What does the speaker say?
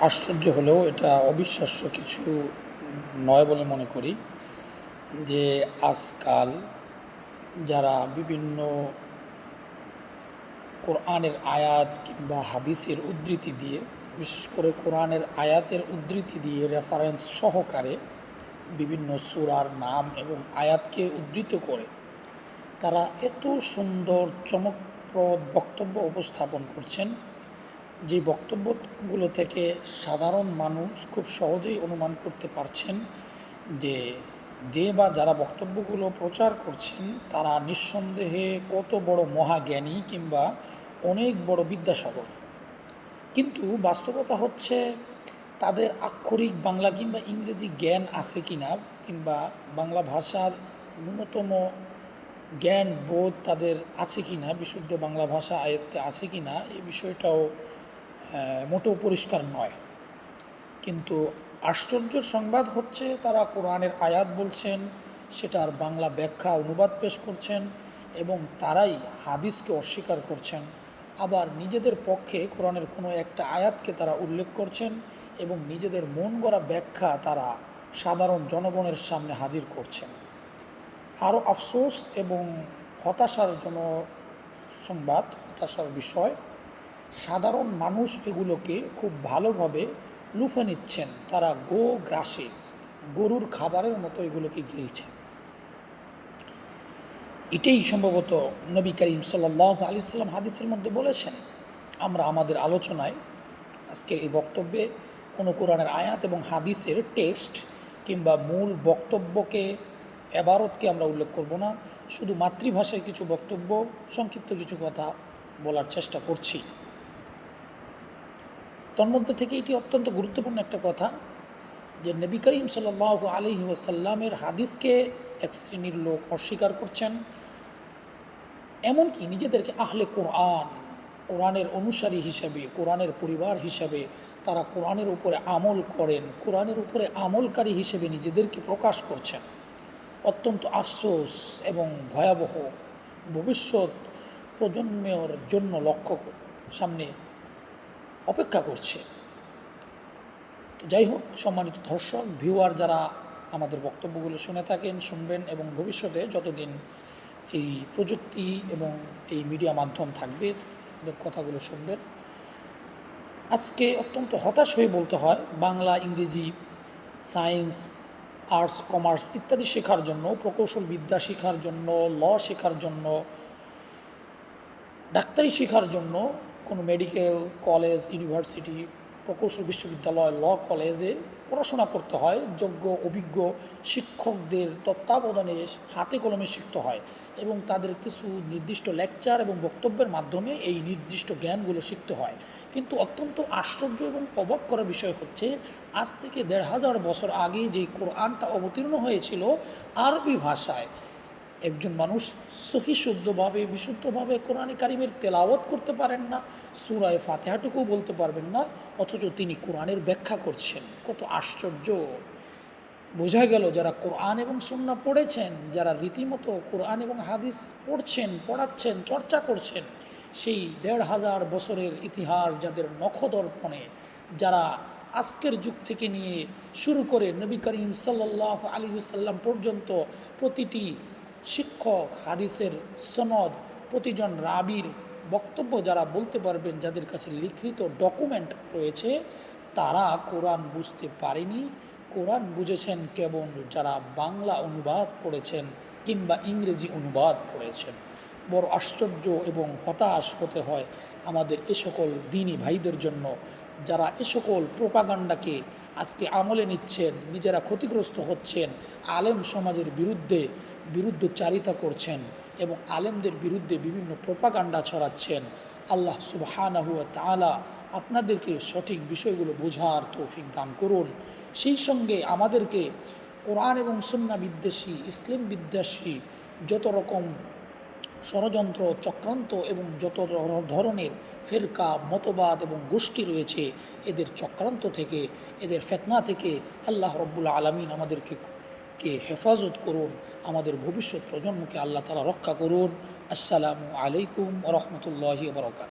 আশ্চর্য হলেও এটা অবিশ্বাস্য কিছু নয় বলে মনে করি যে আজকাল যারা বিভিন্ন কোরআনের আয়াত কিংবা হাদিসের উদ্ধৃতি দিয়ে, বিশেষ করে কোরআনের আয়াতের উদ্ধৃতি দিয়ে রেফারেন্স সহকারে বিভিন্ন সূরার নাম এবং আয়াতকে উদ্ধৃত করে তারা এত সুন্দর চমকপ্রদ বক্তব্য উপস্থাপন করছেন, যে বক্তব্যগুলো থেকে সাধারণ মানুষ খুব সহজেই অনুমান করতে পারছেন যে বা যারা বক্তব্যগুলো প্রচার করছেন তারা নিঃসন্দেহে কত বড় মহাজ্ঞানী কিংবা অনেক বড় বিদ্যাসাগর। কিন্তু বাস্তবতা হচ্ছে তাদের আক্ষরিক বাংলা কিংবা ইংরেজি জ্ঞান আছে কিনা, কিংবা বাংলা ভাষার ন্যূনতম জ্ঞান বোধ তাদের আছে কিনা, বিশুদ্ধ বাংলা ভাষা আয়ত্তে আছে কিনা, এই বিষয়টাও মোটেও পরিষ্কার নয়। কিন্তু আশ্চর্যের সংবাদ হচ্ছে তারা কোরআনের আয়াত বলছেন, সেটার বাংলা ব্যাখ্যা অনুবাদ পেশ করছেন এবং তারাই হাদিসকে অস্বীকার করছেন। আবার নিজেদের পক্ষে কোরআনের কোনো একটা আয়াতকে তারা উল্লেখ করছেন এবং নিজেদের মন গড়া ব্যাখ্যা তারা সাধারণ জনগণের সামনে হাজির করছেন। আরও আফসোস এবং হতাশার হতাশার বিষয়, সাধারণ মানুষ এগুলোকে খুব ভালোভাবে লুফে নিচ্ছেন। তারা গ্রাসে গরুর খাবারের মতো এগুলোকে গিলছেন। এটাই সম্ভবত নবী করিম সাল্লাল্লাহু আলাইহি সাল্লাম হাদিসের মধ্যে বলেছেন। আমরা আমাদের আলোচনায় আজকে এই বক্তব্যে কোনো কোরআনের আয়াত এবং হাদিসের টেক্সট কিংবা মূল বক্তব্যকে, এবারতকে আমরা উল্লেখ করব না, শুধু মাতৃভাষায় কিছু বক্তব্য, সংক্ষিপ্ত কিছু কথা বলার চেষ্টা করছি। তন্মধ্যে থেকে এটি অত্যন্ত গুরুত্বপূর্ণ একটা কথা যে নবী করিম সাল্লাল্লাহু আলাইহি ওয়াসাল্লামের হাদিসকে এক শ্রেণীর লোক অস্বীকার করছেন, এমনকি নিজেদেরকে আহলে কোরআনের অনুসারী হিসাবে, কোরআনের পরিবার হিসাবে তারা কোরআনের উপরে আমল করেন, কোরআনের উপরে আমলকারী হিসেবে নিজেদেরকে প্রকাশ করছেন। অত্যন্ত আফসোস এবং ভয়াবহ ভবিষ্যৎ প্রজন্মের জন্য লক্ষ্য সামনে অপেক্ষা করছে। তো যাই হোক, সম্মানিত দর্শক, ভিউয়ার যারা আমাদের বক্তব্যগুলো শুনে থাকেন, শুনবেন এবং ভবিষ্যতে যতদিন এই প্রযুক্তি এবং এই মিডিয়া মাধ্যম থাকবে আমাদের কথাগুলো শুনবেন। আজকে অত্যন্ত হতাশ হয়ে বলতে হয়, বাংলা, ইংরেজি, সায়েন্স, আর্টস, কমার্স ইত্যাদি শেখার জন্য, প্রকৌশল বিদ্যা শেখার জন্য, ল শেখার জন্য, ডাক্তারি শেখার জন্য কোনো মেডিকেল কলেজ, ইউনিভার্সিটি, প্রকৌশল বিশ্ববিদ্যালয়, ল কলেজে পড়াশোনা করতে হয়। যোগ্য অভিজ্ঞ শিক্ষকদের তত্ত্বাবধানে হাতে কলমে শিখতে হয় এবং তাদের কিছু নির্দিষ্ট লেকচার এবং বক্তব্যের মাধ্যমে এই নির্দিষ্ট জ্ঞানগুলো শিখতে হয়। কিন্তু অত্যন্ত আশ্চর্য এবং অবাক করার বিষয় হচ্ছে, আজ থেকে ১৫০০ বছর আগে যে কোরআনটা অবতীর্ণ হয়েছিল আরবি ভাষায়, একজন মানুষ সহি শুদ্ধভাবে, বিশুদ্ধভাবে কোরআনে কারিমের তেলাওয়াত করতে পারেন না, সূরায়ে ফাতিহাটুকু বলতে পারবেন না, অথচ তিনি কোরআনের ব্যাখ্যা করছেন। কত আশ্চর্য! বোঝা গেল যারা কোরআন এবং সুন্নাহ পড়েছেন, যারা রীতিমতো কোরআন এবং হাদিস পড়ছেন, পড়াচ্ছেন, চর্চা করছেন, সেই ১৫০০ বছরের ইতিহাস যাদের নখদর্পণে, যারা আজকের যুগ থেকে নিয়ে শুরু করে নবী করিম সাল্লাল্লাহু আলাইহি ওয়াসাল্লাম পর্যন্ত প্রতিটি শিক্ষক, হাদিসের সনদ, প্রতিজন রাবির বক্তব্য যারা বলতে পারবেন, যাদের কাছে লিখিত ডকুমেন্ট রয়েছে, তারা কোরআন বুঝতে পারেনি। কোরআন বুঝেছেন কেবল যারা বাংলা অনুবাদ পড়েছেন কিংবা ইংরেজি অনুবাদ পড়েছেন। বড় আশ্চর্য এবং হতাশ হতে হয় আমাদের এ সকল দ্বীনী ভাইদের জন্য, যারা এ সকল প্রোপাগান্ডাকে আজকে আমলে নিচ্ছেন, নিজেরা ক্ষতিগ্রস্ত হচ্ছেন, আলেম সমাজের বিরুদ্ধচারিতা করছেন এবং আলেমদের বিরুদ্ধে বিভিন্ন প্রোপাগান্ডা ছড়াচ্ছেন। আল্লাহ সুবহানাহু ওয়া তাআলা আপনাদেরকে সঠিক বিষয়গুলো বোঝার তৌফিক দান করুন। সেই সঙ্গে আমাদেরকে কোরআন এবং সুন্নাহ বিদ্বেষী, ইসলাম বিদ্বেষী যত রকম ষড়যন্ত্র, চক্রান্ত এবং যত ধরনের ফেরকা, মতবাদ এবং গোষ্ঠী রয়েছে, এদের চক্রান্ত থেকে, এদের ফিতনা থেকে আল্লাহ রাব্বুল আলামিন আমাদেরকে হেফাজত করুন। আমাদের ভবিষ্যৎ প্রজন্মকে আল্লাহ তাআলা রক্ষা করুন। আসসালামু আলাইকুম ওয়া রাহমাতুল্লাহি ওয়া বারাকাতুহু।